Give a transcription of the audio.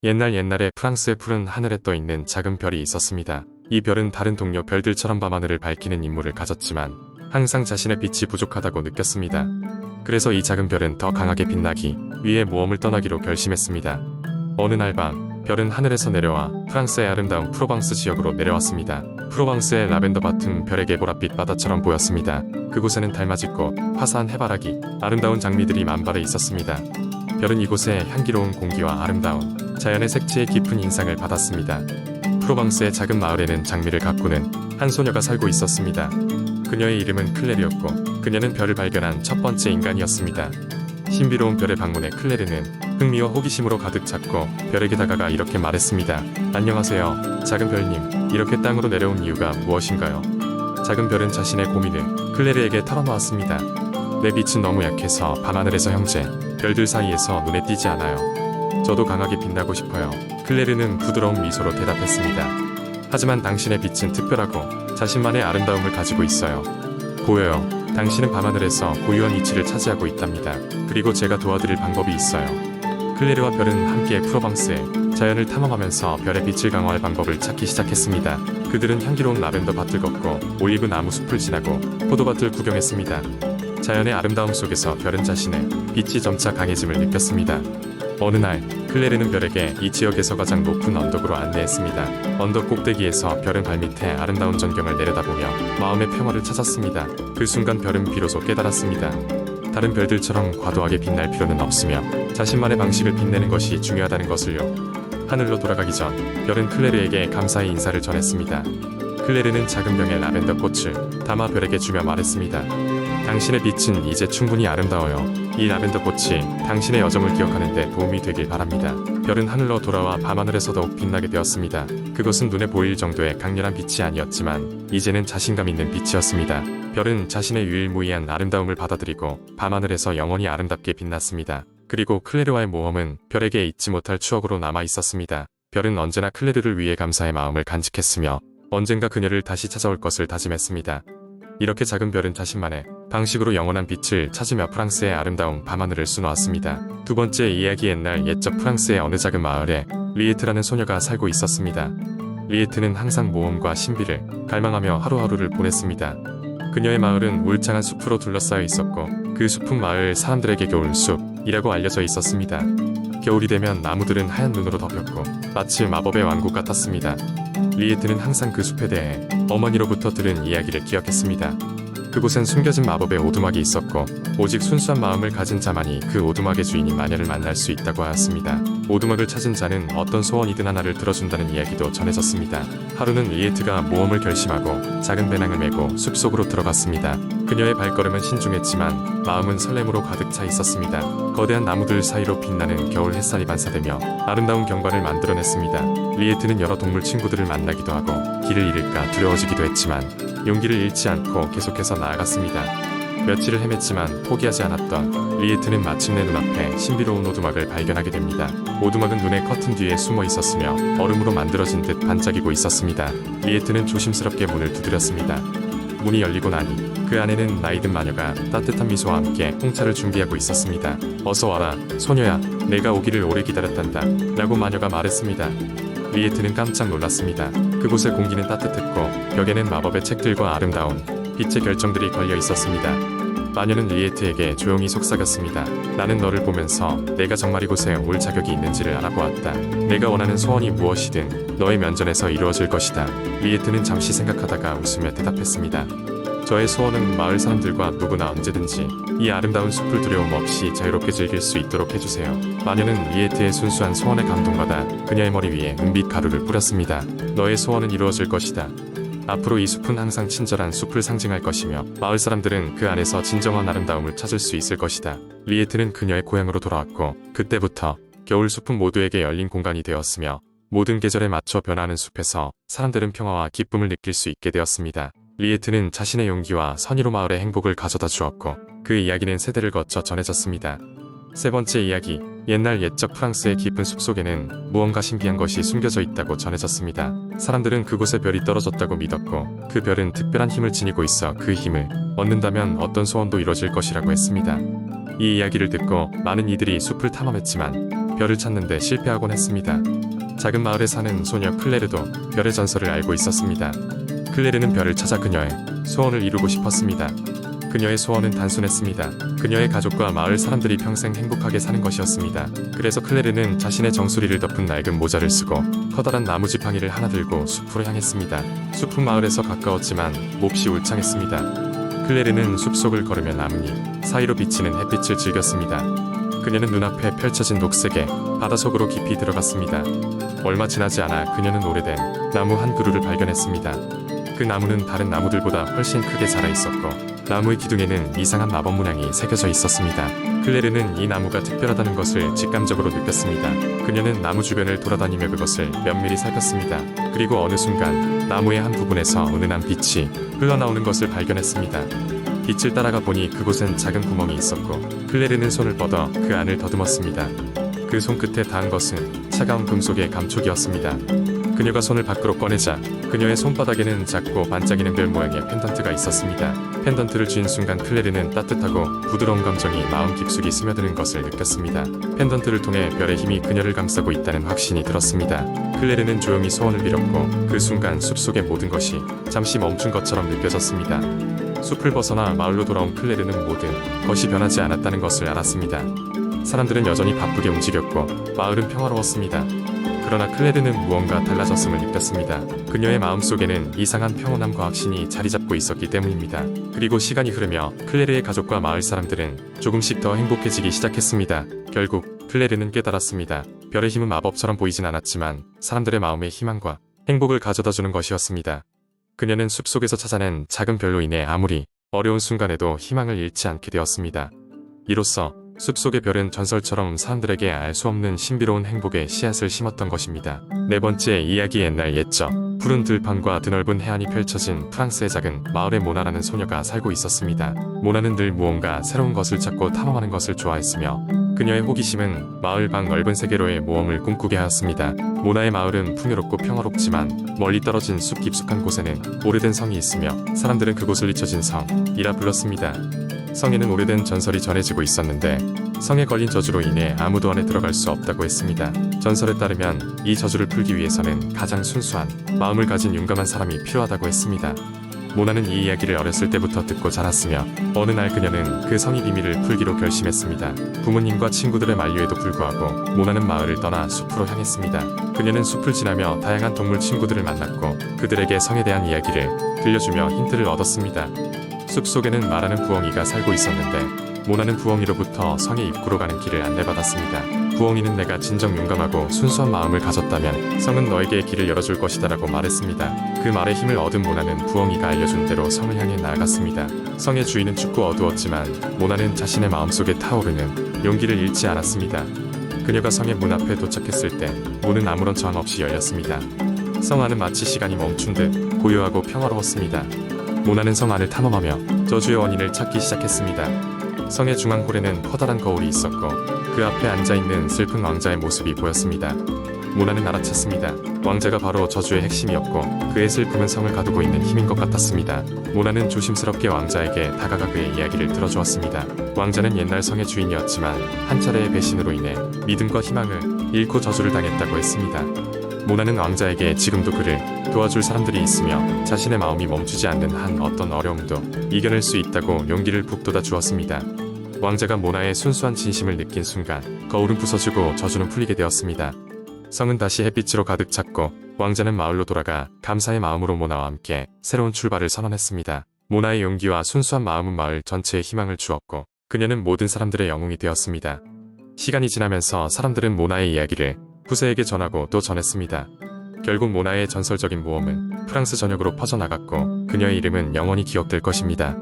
옛날에 프랑스의 푸른 하늘에 떠있는 작은 별이 있었습니다. 이 별은 다른 동료 별들처럼 밤하늘을 밝히는 임무를 가졌지만 항상 자신의 빛이 부족하다고 느꼈습니다. 그래서 이 작은 별은 더 강하게 빛나기 위해 모험을 떠나기로 결심했습니다. 어느 날 밤, 별은 하늘에서 내려와 프랑스의 아름다운 프로방스 지역으로 내려왔습니다. 프로방스의 라벤더 밭은 별에게 보랏빛 바다처럼 보였습니다. 그곳에는 달맞이꽃, 화사한 해바라기, 아름다운 장미들이 만발해 있었습니다. 별은 이곳의 향기로운 공기와 아름다운 자연의 색채에 깊은 인상을 받았습니다. 프로방스의 작은 마을에는 장미를 가꾸는 한 소녀가 살고 있었습니다. 그녀의 이름은 클레르였고 그녀는 별을 발견한 첫 번째 인간이었습니다. 신비로운 별의 방문에 클레르는 흥미와 호기심으로 가득 찼고 별에게 다가가 이렇게 말했습니다. 안녕하세요, 작은 별님. 이렇게 땅으로 내려온 이유가 무엇인가요? 작은 별은 자신의 고민을 클레르에게 털어놓았습니다. 내 빛은 너무 약해서 밤하늘에서 형제, 별들 사이에서 눈에 띄지 않아요. 저도 강하게 빛나고 싶어요. 클레르는 부드러운 미소로 대답했습니다. 하지만 당신의 빛은 특별하고 자신만의 아름다움을 가지고 있어요. 보여요. 당신은 밤하늘에서 고유한 위치를 차지하고 있답니다. 그리고 제가 도와드릴 방법이 있어요. 클레르와 별은 함께 프로방스의 자연을 탐험하면서 별의 빛을 강화할 방법을 찾기 시작했습니다. 그들은 향기로운 라벤더 밭을 걷고 올리브 나무 숲을 지나고 포도밭을 구경했습니다. 자연의 아름다움 속에서 별은 자신의 빛이 점차 강해짐을 느꼈습니다. 어느 날 클레르는 별에게 이 지역에서 가장 높은 언덕으로 안내했습니다. 언덕 꼭대기에서 별은 발밑에 아름다운 전경을 내려다보며 마음의 평화를 찾았습니다. 그 순간 별은 비로소 깨달았습니다. 다른 별들처럼 과도하게 빛날 필요는 없으며 자신만의 방식을 빛내는 것이 중요하다는 것을요. 하늘로 돌아가기 전 별은 클레르에게 감사의 인사를 전했습니다. 클레르는 작은 병에 라벤더 꽃을 담아 별에게 주며 말했습니다. 당신의 빛은 이제 충분히 아름다워요. 이 라벤더 꽃이 당신의 여정을 기억하는 데 도움이 되길 바랍니다. 별은 하늘로 돌아와 밤하늘에서 더욱 빛나게 되었습니다. 그것은 눈에 보일 정도의 강렬한 빛이 아니었지만 이제는 자신감 있는 빛이었습니다. 별은 자신의 유일무이한 아름다움을 받아들이고 밤하늘에서 영원히 아름답게 빛났습니다. 그리고 클레르와의 모험은 별에게 잊지 못할 추억으로 남아 있었습니다. 별은 언제나 클레르를 위해 감사의 마음을 간직했으며 언젠가 그녀를 다시 찾아올 것을 다짐했습니다. 이렇게 작은 별은 자신만의 방식으로 영원한 빛을 찾으며 프랑스의 아름다운 밤하늘을 수놓았습니다. 두 번째 이야기. 옛적 프랑스의 어느 작은 마을에 리에트라는 소녀가 살고 있었습니다. 리에트는 항상 모험과 신비를 갈망하며 하루하루를 보냈습니다. 그녀의 마을은 울창한 숲으로 둘러싸여 있었고 그 숲은 마을 사람들에게 겨울숲이라고 알려져 있었습니다. 겨울이 되면 나무들은 하얀 눈으로 덮였고 마치 마법의 왕국 같았습니다. 리에트는 항상 그 숲에 대해 어머니로부터 들은 이야기를 기억했습니다. 그곳엔 숨겨진 마법의 오두막이 있었고 오직 순수한 마음을 가진 자만이 그 오두막의 주인인 마녀를 만날 수 있다고 하였습니다. 오두막을 찾은 자는 어떤 소원이든 하나를 들어준다는 이야기도 전해졌습니다. 하루는 리에트가 모험을 결심하고 작은 배낭을 메고 숲속으로 들어갔습니다. 그녀의 발걸음은 신중했지만 마음은 설렘으로 가득 차 있었습니다. 거대한 나무들 사이로 빛나는 겨울 햇살이 반사되며 아름다운 경관을 만들어냈습니다. 리에트는 여러 동물 친구들을 만나기도 하고 길을 잃을까 두려워지기도 했지만 용기를 잃지 않고 계속해서 나아갔습니다. 며칠을 헤맸지만 포기하지 않았던 리에트는 마침내 눈앞에 신비로운 오두막을 발견하게 됩니다. 오두막은 눈의 커튼 뒤에 숨어 있었으며 얼음으로 만들어진 듯 반짝이고 있었습니다. 리에트는 조심스럽게 문을 두드렸습니다. 문이 열리고 나니 그 안에는 나이든 마녀가 따뜻한 미소와 함께 홍차를 준비하고 있었습니다. 어서 와라, 소녀야. 내가 오기를 오래 기다렸단다. 라고 마녀가 말했습니다. 리에트는 깜짝 놀랐습니다. 그곳의 공기는 따뜻했고 벽에는 마법의 책들과 아름다운 빛의 결정들이 걸려 있었습니다. 마녀는 리에트에게 조용히 속삭였습니다. 나는 너를 보면서 내가 정말 이곳에 올 자격이 있는지를 알아보았다. 내가 원하는 소원이 무엇이든 너의 면전에서 이루어질 것이다. 리에트는 잠시 생각하다가 웃으며 대답했습니다. 저의 소원은 마을 사람들과 누구나 언제든지 이 아름다운 숲을 두려움 없이 자유롭게 즐길 수 있도록 해주세요. 마녀는 리에트의 순수한 소원에 감동받아 그녀의 머리 위에 은빛 가루를 뿌렸습니다. 너의 소원은 이루어질 것이다. 앞으로 이 숲은 항상 친절한 숲을 상징할 것이며 마을 사람들은 그 안에서 진정한 아름다움을 찾을 수 있을 것이다. 리에트는 그녀의 고향으로 돌아왔고 그때부터 겨울 숲은 모두에게 열린 공간이 되었으며 모든 계절에 맞춰 변하는 숲에서 사람들은 평화와 기쁨을 느낄 수 있게 되었습니다. 리에트는 자신의 용기와 선의로 마을에 행복을 가져다 주었고 그 이야기는 세대를 거쳐 전해졌습니다. 세 번째 이야기. 옛적 프랑스의 깊은 숲속에는 무언가 신비한 것이 숨겨져 있다고 전해졌습니다. 사람들은 그곳에 별이 떨어졌다고 믿었고 그 별은 특별한 힘을 지니고 있어 그 힘을 얻는다면 어떤 소원도 이루어질 것이라고 했습니다. 이 이야기를 듣고 많은 이들이 숲을 탐험했지만 별을 찾는데 실패하곤 했습니다. 작은 마을에 사는 소녀 클레르도 별의 전설을 알고 있었습니다. 클레르는 별을 찾아 그녀의 소원을 이루고 싶었습니다. 그녀의 소원은 단순했습니다. 그녀의 가족과 마을 사람들이 평생 행복하게 사는 것이었습니다. 그래서 클레르는 자신의 정수리를 덮은 낡은 모자를 쓰고 커다란 나무 지팡이를 하나 들고 숲으로 향했습니다. 숲은 마을에서 가까웠지만 몹시 울창했습니다. 클레르는 숲속을 걸으며 나뭇잎 사이로 비치는 햇빛을 즐겼습니다. 그녀는 눈앞에 펼쳐진 녹색의 바다 속으로 깊이 들어갔습니다. 얼마 지나지 않아 그녀는 오래된 나무 한 그루를 발견했습니다. 그 나무는 다른 나무들보다 훨씬 크게 자라 있었고 나무의 기둥에는 이상한 마법 문양이 새겨져 있었습니다. 클레르는 이 나무가 특별하다는 것을 직감적으로 느꼈습니다. 그녀는 나무 주변을 돌아다니며 그것을 면밀히 살폈습니다. 그리고 어느 순간 나무의 한 부분에서 은은한 빛이 흘러나오는 것을 발견했습니다. 빛을 따라가 보니 그곳엔 작은 구멍이 있었고 클레르는 손을 뻗어 그 안을 더듬었습니다. 그 손끝에 닿은 것은 차가운 금속의 감촉이었습니다. 그녀가 손을 밖으로 꺼내자 그녀의 손바닥에는 작고 반짝이는 별 모양의 펜던트가 있었습니다. 펜던트를 쥔 순간 클레르는 따뜻하고 부드러운 감정이 마음 깊숙이 스며드는 것을 느꼈습니다. 펜던트를 통해 별의 힘이 그녀를 감싸고 있다는 확신이 들었습니다. 클레르는 조용히 소원을 빌었고 그 순간 숲속의 모든 것이 잠시 멈춘 것처럼 느껴졌습니다. 숲을 벗어나 마을로 돌아온 클레르는 모든 것이 변하지 않았다는 것을 알았습니다. 사람들은 여전히 바쁘게 움직였고 마을은 평화로웠습니다. 그러나 클레르는 무언가 달라졌음을 느꼈습니다. 그녀의 마음속에는 이상한 평온함과 확신이 자리잡고 있었기 때문입니다. 그리고 시간이 흐르며 클레르의 가족과 마을 사람들은 조금씩 더 행복해지기 시작했습니다. 결국 클레르는 깨달았습니다. 별의 힘은 마법처럼 보이진 않았지만 사람들의 마음에 희망과 행복을 가져다주는 것이었습니다. 그녀는 숲속에서 찾아낸 작은 별로 인해 아무리 어려운 순간에도 희망을 잃지 않게 되었습니다. 이로써 숲속의 별은 전설처럼 사람들에게 알 수 없는 신비로운 행복의 씨앗을 심었던 것입니다. 네 번째 이야기. 옛날 옛적 푸른 들판과 드넓은 해안이 펼쳐진 프랑스의 작은 마을에 모나라는 소녀가 살고 있었습니다. 모나는 늘 무언가 새로운 것을 찾고 탐험하는 것을 좋아했으며 그녀의 호기심은 마을 밖 넓은 세계로의 모험을 꿈꾸게 하였습니다. 모나의 마을은 풍요롭고 평화롭지만 멀리 떨어진 숲 깊숙한 곳에는 오래된 성이 있으며 사람들은 그곳을 잊혀진 성이라 불렀습니다. 성에는 오래된 전설이 전해지고 있었는데 성에 걸린 저주로 인해 아무도 안에 들어갈 수 없다고 했습니다. 전설에 따르면 이 저주를 풀기 위해서는 가장 순수한 마음을 가진 용감한 사람이 필요하다고 했습니다. 모나는 이 이야기를 어렸을 때부터 듣고 자랐으며 어느 날 그녀는 그 성의 비밀을 풀기로 결심했습니다. 부모님과 친구들의 만류에도 불구하고 모나는 마을을 떠나 숲으로 향했습니다. 그녀는 숲을 지나며 다양한 동물 친구들을 만났고 그들에게 성에 대한 이야기를 들려주며 힌트를 얻었습니다. 숲속에는 말하는 부엉이가 살고 있었는데 모나는 부엉이로부터 성의 입구로 가는 길을 안내받았습니다. 부엉이는 내가 진정 용감하고 순수한 마음을 가졌다면 성은 너에게 길을 열어줄 것이다 라고 말했습니다. 그 말에 힘을 얻은 모나는 부엉이가 알려준 대로 성을 향해 나아갔습니다. 성의 주인은 춥고 어두웠지만 모나는 자신의 마음속에 타오르는 용기를 잃지 않았습니다. 그녀가 성의 문 앞에 도착했을 때 문은 아무런 저항 없이 열렸습니다. 성 안은 마치 시간이 멈춘 듯 고요하고 평화로웠습니다. 모나는 성 안을 탐험하며 저주의 원인을 찾기 시작했습니다. 성의 중앙홀에는 커다란 거울이 있었고 그 앞에 앉아있는 슬픈 왕자의 모습이 보였습니다. 모나는 알아챘습니다. 왕자가 바로 저주의 핵심이었고 그의 슬픔은 성을 가두고 있는 힘인 것 같았습니다. 모나는 조심스럽게 왕자에게 다가가 그의 이야기를 들어주었습니다. 왕자는 옛날 성의 주인이었지만 한 차례의 배신으로 인해 믿음과 희망을 잃고 저주를 당했다고 했습니다. 모나는 왕자에게 지금도 그를 도와줄 사람들이 있으며 자신의 마음이 멈추지 않는 한 어떤 어려움도 이겨낼 수 있다고 용기를 북돋아 주었습니다. 왕자가 모나의 순수한 진심을 느낀 순간 거울은 부서지고 저주는 풀리게 되었습니다. 성은 다시 햇빛으로 가득 찼고 왕자는 마을로 돌아가 감사의 마음으로 모나와 함께 새로운 출발을 선언했습니다. 모나의 용기와 순수한 마음은 마을 전체에 희망을 주었고 그녀는 모든 사람들의 영웅이 되었습니다. 시간이 지나면서 사람들은 모나의 이야기를 후세에게 전하고 또 전했습니다. 결국 모나의 전설적인 모험은 프랑스 전역으로 퍼져나갔고 그녀의 이름은 영원히 기억될 것입니다.